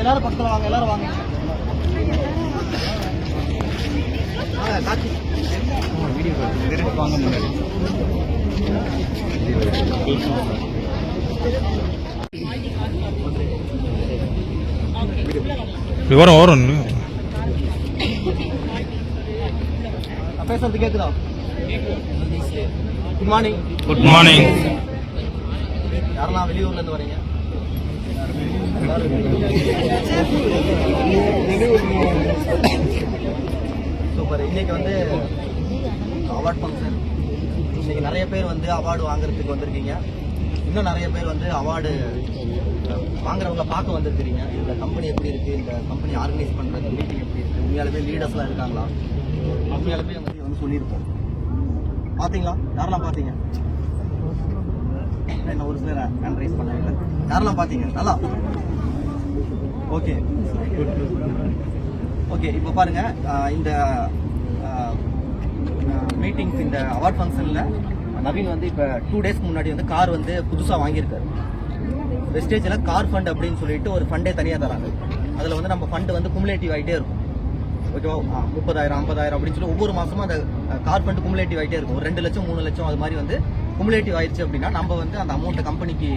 எல்லாரும் பக்கத்தில் வாங்க, எல்லாரும் வாங்க. வீடியோ வாங்க முன்னாடி. வரும் வரும். பேசுறது கேக்குதா? Good morning. Good morning. யாரெல்லாம் வெளியூர்ல இருந்து வரீங்க? சூப்பர். இன்னைக்கு வந்து அவார்ட் ஃபங்க்ஷன். இன்னைக்கு நிறைய பேர் வந்து அவார்டு வாங்குறதுக்கு வந்திருக்கீங்க. இன்னும் நிறைய பேர் வந்து அவார்டு வாங்குறவங்க பார்க்க வந்திருக்கிறீங்க. இந்த கம்பெனி எப்படி இருக்கு, இந்த கம்பெனி ஆர்கனைஸ் பண்றது மீட்டிங் எப்படி இருக்கு, உண்மையாலுமே லீடர்ஸ்லாம் இருக்காங்களா, உண்மையாலுமே வந்து சொல்லியிருப்போம். பார்த்தீங்களா? யாரெல்லாம் பார்த்தீங்க? என்ன ஒரு சிலர் ஹேண்ட் ரைஸ் பண்ணாங்க. யாரெல்லாம் பார்த்தீங்க? நல்லா. Okay okay. இப்போ பாருங்க, இந்த மீட்டிங்ஸ், இந்த அவார்ட் ஃபங்க்ஷனில் நவீன் வந்து இப்போ 2 டேஸ்க்கு முன்னாடி வந்து கார் வந்து புதுசாக வாங்கியிருக்காரு. வெஸ்டேஜில் கார் ஃபண்ட் அப்படின்னு சொல்லிட்டு ஒரு ஃபண்டே தனியாக தராங்க. அதில் வந்து நம்ம ஃபண்டு வந்து குமுலேட்டிவ் ஆகிட்டே இருக்கும். ஓகேவா? 30,000 50,000 அப்படின்னு சொல்லி ஒவ்வொரு மாதமும் அந்த கார் ஃபண்டு குமுலேட்டிவ் ஆகிட்டே இருக்கும். ஒரு 2 லட்சம் 3 லட்சம் அது மாதிரி வந்து குமுலேட்டிவ் ஆயிடுச்சு அப்படின்னா நம்ம வந்து அந்த அமௌண்ட்டை கம்பெனிக்கு